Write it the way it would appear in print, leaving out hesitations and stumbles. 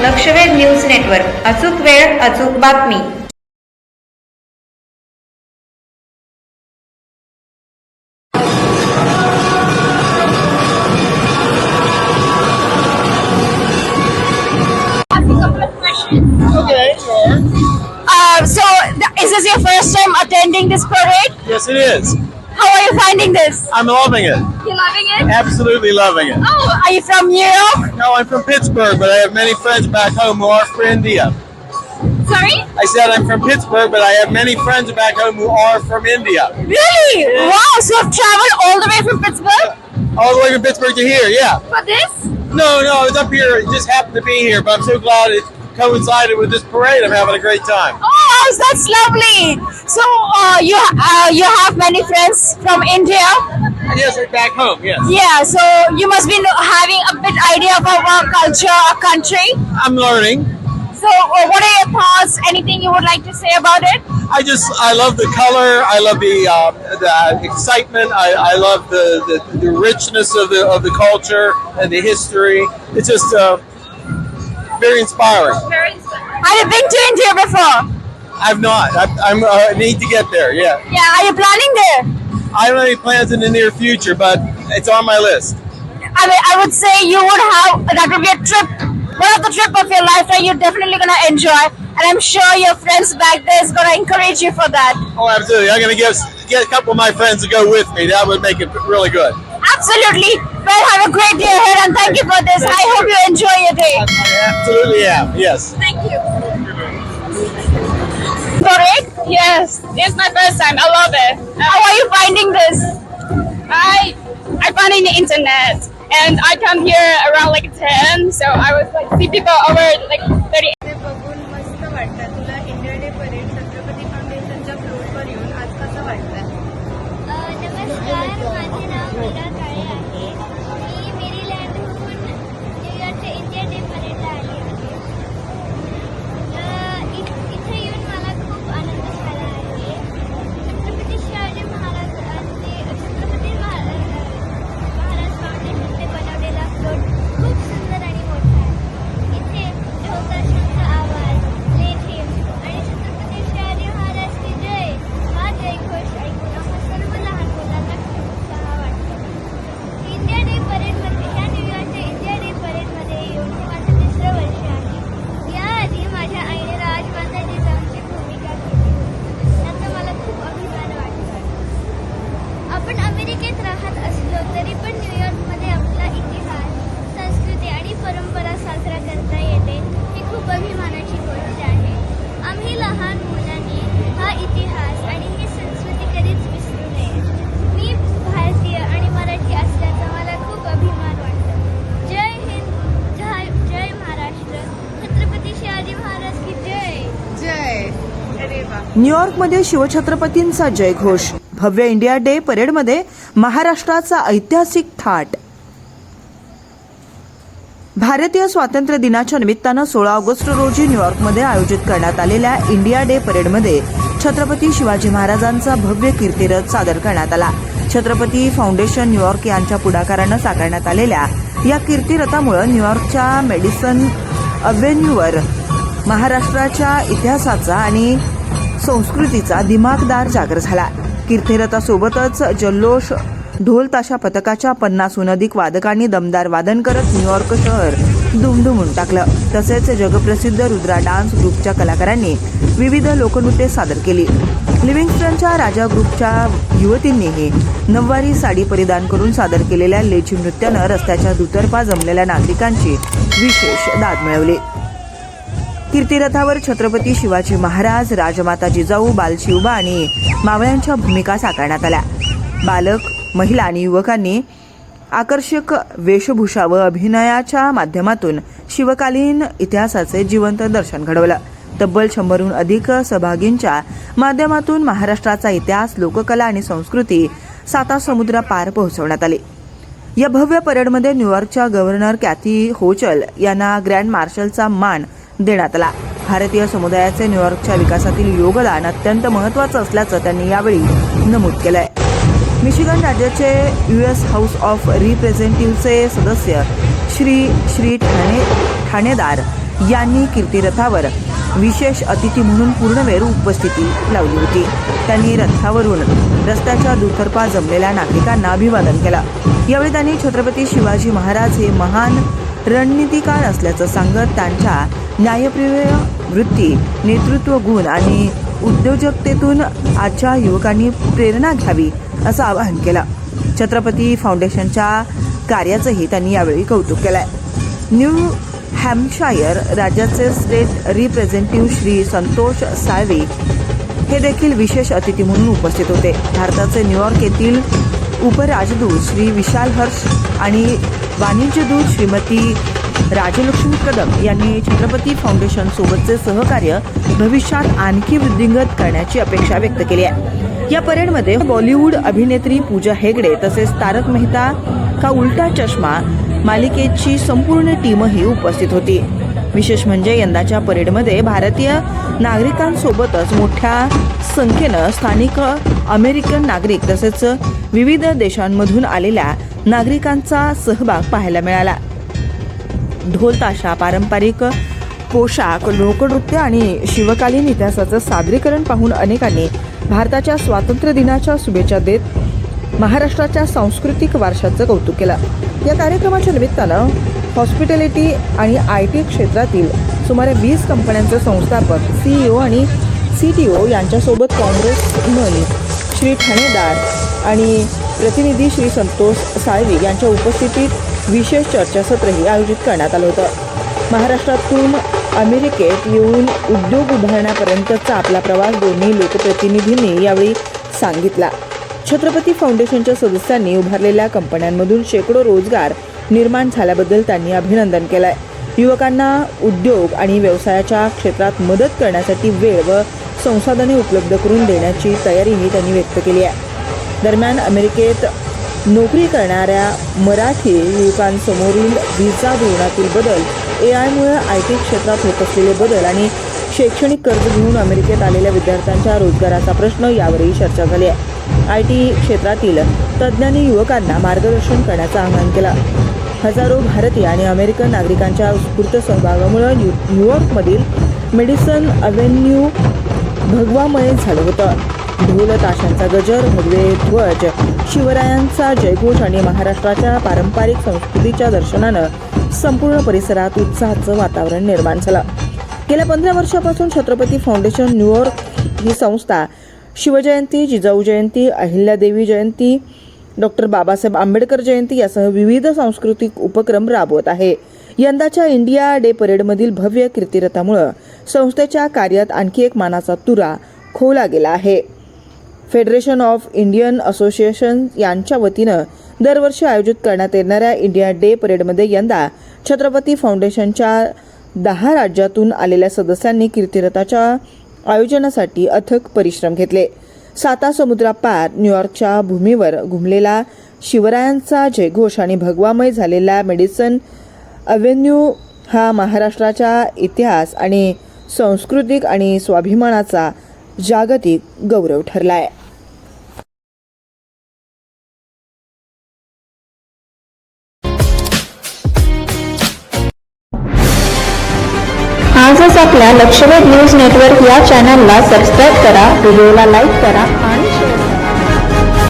लक्षवेध news network. अचूक वेळ, अचूक बातमी. Okay, sure. So, is this your first time attending this parade? Yes, it is. How are you finding this? I'm loving it. You loving it? Absolutely loving it. Oh, are you from New York? No, I'm from Pittsburgh, but I have many friends back home who are from India. Sorry? I said I'm from Pittsburgh, but I have many friends back home who are from India. Really? Yeah. Wow, so you've traveled all the way from Pittsburgh All the way from Pittsburgh to here, yeah. for this? No, I was up here. It just happened to be here, but I'm so glad it coincided with this parade. I'm having a great time. Oh, that's lovely. So, you have many friends from India? Yes, I'm back home, yes. Yeah, so you must be having a bit idea about our culture, our country. I'm learning. So, what are your thoughts? Anything you would like to say about it? I love the color. I love the excitement. I love the richness of the culture and the history. It's just very inspiring. Have you been to India before? I've not. I'm need to get there. Yeah. Yeah, are you planning there? I don't have any plans in the near future, but it's on my list. I mean, I would say you would have, that would be a trip, one of the trip of your lifetime you're definitely going to enjoy. And I'm sure your friends back there is going to encourage you for that. Oh, absolutely. I'm going to get a couple of my friends to go with me. That would make it really good. Absolutely. Well, have a great day ahead and thank you for this. I hope you enjoy your day. I absolutely am. Yes. Thank you. Correct? Yes, it's my first time. I love it. How are you finding this? I found it in the internet, and I come here around like 10, so I was like see people over like 30. ते बघून मस्त वाटतं. तुला India day parade Chhatrapati फाउंडेशनच्या फ्लोअरवर येऊन आज कसं वाटतं? नमस्कार, माझे नाव मीरा काळे आहे. मी मेरीलँडहून न्यूयॉर्कच्या इंडिया डे परेडला आली आहे. इथे येऊन मला खूप आनंद झाला आहे. छत्रपती शिवाजी महाराजांचे छत्रपती महाराज फाउंडेशनने बनवलेला फ्लोट खूप सुंदर आणि मोठा आहे. इथे ढोलताशांचा आवाज, लेझिम आणि छत्रपती शिवाजी महाराज की जय हा जयघोष ऐकून आम्हा सर्व लहान मुलांना खूप उत्साह वाटतो. इंडिया डे परेडमध्ये ह्या न्यूयॉर्कच्या इंडिया डे परेडमध्ये येऊन हे माझं 3रं वर्ष आहे. याआधी माझ्या आईने राजमाता जिजाऊंची भूमिका केली होती. त्याचा मला खूप अभिमान वाटतो. आपण अमेरिकेत राहत असलो तरी पण न्यूयॉर्कमध्ये आपला इतिहास, संस्कृती आणि परंपरा साजरा करता येते ही खूप अभिमानाची गोष्ट आहे. आम्ही लहान मुलांनी हा इतिहास आणि ही संस्कृती कधीच विसरू नये. मी भारतीय आणि मराठी असल्याचा मला खूप अभिमान वाटतो. जय हिंद, जय महाराष्ट्र, छत्रपती शिवाजी महाराज की जय. जय. अरे वा. न्यूयॉर्कमध्ये शिवछत्रपतींचा जयघोष. भव्य इंडिया डे परेडमध्ये महाराष्ट्राचा ऐतिहासिक थाट. भारतीय स्वातंत्र्य दिनाच्या निमित्तानं 16 ऑगस्ट रोजी न्यूयॉर्कमध्ये आयोजित करण्यात आलेल्या इंडिया डे परेडमध्ये छत्रपती शिवाजी महाराजांचा भव्य कीर्तिरथ सादर करण्यात आला. छत्रपती फाउंडेशन न्यूयॉर्क यांच्या पुढाकारानं साकारण्यात आलेल्या या कीर्तिरथामुळे न्यूयॉर्कच्या मेडिसन अव्हेन्यूवर महाराष्ट्राच्या इतिहासाचा आणि संस्कृतीचा दिमाखदार जागर झाला. कीर्तिरथासोबतच जल्लोष, ढोल ताशा पथकाच्या 50हून अधिक वादकांनी दमदार वादन करत न्यूयॉर्क शहर दुमदुमून टाकलं. तसेच जगप्रसिद्ध रुद्रा डान्स ग्रुपच्या कलाकारांनी विविध लोकनृत्ये सादर केली. लिव्हिंग्स्टनच्या राजा ग्रुपच्या युवतींनीही नऊवारी साडी परिधान करून सादर केलेल्या लेझिम नृत्यानं रस्त्याच्या दुतर्फा जमलेल्या नागरिकांची विशेष दाद मिळवली. कीर्तिरथावर छत्रपती शिवाजी महाराज, राजमाता जिजाऊ, बालशिवबा आणि मावळ्यांच्या भूमिका साकारण्यात आल्या. बालक, महिला आणि युवकांनी आकर्षक वेशभूषा व अभिनयाच्या माध्यमातून शिवकालीन इतिहासाचे जिवंत दर्शन घडवलं. तब्बल 100हून अधिक सहभागींच्या माध्यमातून महाराष्ट्राचा इतिहास, लोककला आणि संस्कृती 7 समुद्रापार पोहोचवण्यात आली. या भव्य परेडमध्ये न्यूयॉर्कच्या गव्हर्नर कॅथी होचल यांना ग्रँड मार्शलचा मान देण्यात आला. भारतीय समुदायाचे न्यूयॉर्कच्या विकासातील योगदान अत्यंत महत्त्वाचं असल्याचं त्यांनी यावेळी नमूद केलंय. मिशिगन राज्याचे US हाऊस ऑफ रिप्रेझेंटेटिव्हचे सदस्य श्री ठाणेदार यांनी कीर्तिरथावर विशेष अतिथी म्हणून पूर्णवेळ उपस्थिती लावली होती. त्यांनी रथावरून रस्त्याच्या दुतर्फा जमलेल्या नागरिकांना अभिवादन केलं. यावेळी त्यांनी छत्रपती शिवाजी महाराज हे महान रणनीतिकार असल्याचं सांगत त्यांच्या न्यायप्रिय वृत्ती, नेतृत्व गुण आणि उद्योजकतेतून आजच्या युवकांनी प्रेरणा घ्यावी असं आवाहन केलं. छत्रपती फाउंडेशनच्या कार्याचंही त्यांनी यावेळी कौतुक केलंय. न्यू हॅम्पशायर राज्याचे स्टेट रिप्रेझेंटेटिव्ह श्री संतोष साळवी हे देखील विशेष अतिथी म्हणून उपस्थित होते. भारताचे न्यूयॉर्क येथील उपराजदूत श्री विशाल हर्ष आणि वाणिज्यदूत श्रीमती राजलक्ष्मी कदम यांनी छत्रपती फाउंडेशन सोबतचे सहकार्य भविष्यात आणखी वृद्धिंगत करण्याची अपेक्षा व्यक्त केली आहे. या परेडमध्ये बॉलिवूड अभिनेत्री पूजा हेगडे तसेच तारक मेहता का उलटा चष्मा मालिकेची संपूर्ण टीमही उपस्थित होती. विशेष म्हणजे यंदाच्या परेडमध्ये भारतीय नागरिकांसोबतच मोठ्या संख्येनं स्थानिक अमेरिकन नागरिक तसेच विविध देशांमधून आलेल्या नागरिकांचा सहभाग पाहायला मिळाला. ढोल ताशा, पारंपरिक पोशाख, लोकनृत्य आणि शिवकालीन इतिहासाचं सादरीकरण पाहून अनेकांनी भारताच्या स्वातंत्र्य दिनाच्या शुभेच्छा देत महाराष्ट्राच्या सांस्कृतिक वारशाचं कौतुक केलं. या कार्यक्रमाच्या निमित्तानं हॉस्पिटॅलिटी आणि IT क्षेत्रातील सुमारे 20 कंपन्यांचे संस्थापक, CEO आणि CTO यांच्यासोबत काँग्रेसमन श्री ठाणेदार आणि प्रतिनिधी श्री संतोष साळवी यांच्या उपस्थितीत विशेष चर्चासत्रही आयोजित करण्यात आलं होतं. महाराष्ट्रातून अमेरिकेत येऊन उद्योग उभारण्यापर्यंतचा आपला प्रवास दोन्ही लोकप्रतिनिधींनी यावेळी सांगितला. छत्रपती फाउंडेशनच्या सदस्यांनी उभारलेल्या कंपन्यांमधून शेकडो रोजगार निर्माण झाल्याबद्दल त्यांनी अभिनंदन केलंय. युवकांना उद्योग आणि व्यवसायाच्या क्षेत्रात मदत करण्यासाठी वेळ व संसाधने उपलब्ध करून देण्याची तयारीही त्यांनी व्यक्त केली आहे. दरम्यान अमेरिकेत नोकरी करणाऱ्या मराठी युवकांसमोरील व्हिसा धोरणातील बदल, AI-मुळे IT क्षेत्रात होत असलेले बदल आणि शैक्षणिक कर्ज घेऊन अमेरिकेत आलेल्या विद्यार्थ्यांच्या रोजगाराचा प्रश्न यावरही चर्चा झाली आहे. IT क्षेत्रातील तज्ज्ञांनी युवकांना मार्गदर्शन करण्याचं आवाहन केलं. हजारो भारतीय आणि अमेरिकन नागरिकांच्या उत्स्फूर्त सहभागामुळे न्यूयॉर्कमधील मेडिसन अव्हेन्यू भगवामय झालं होतं. ढोल ताशांचा गजर, भगवे ध्वज, शिवरायांचा जयघोष आणि महाराष्ट्राच्या पारंपरिक संस्कृतीच्या दर्शनानं संपूर्ण परिसरात उत्साहाचं वातावरण निर्माण झालं. गेल्या 15 वर्षापासून छत्रपती फाउंडेशन न्यूयॉर्क ही संस्था शिवजयंती, जिजाऊ जयंती, अहिल्यादेवी जयंती, डॉक्टर बाबासाहेब आंबेडकर जयंती यासह विविध सांस्कृतिक उपक्रम राबवत आहे. यंदाच्या इंडिया डे परेडमधील भव्य कीर्तिरथामुळे संस्थेच्या कार्यात आणखी एक मानाचा तुरा खोवला गेला आहे. फेडरेशन ऑफ इंडियन असोसिएशन यांच्या वतीनं दरवर्षी आयोजित करण्यात येणाऱ्या इंडिया डे परेडमध्ये यंदा छत्रपती फाउंडेशनच्या 10 राज्यातून आलेल्या सदस्यांनी कीर्तिरथाच्या आयोजनासाठी अथक परिश्रम घेतले. 7 समुद्रापार न्यूयॉर्कच्या भूमीवर घुमलेला शिवरायांचा जयघोष आणि भगवामय झालेला मेडिसन अव्हेन्यू हा महाराष्ट्राच्या इतिहास आणि सांस्कृतिक आणि स्वाभिमानाचा जागतिक गौरव ठरला आहे. आजच आपल्या लक्षवेध न्यूज नेटवर्क या चॅनलला सबस्क्राईब करा, व्हिडिओला लाईक करा आणि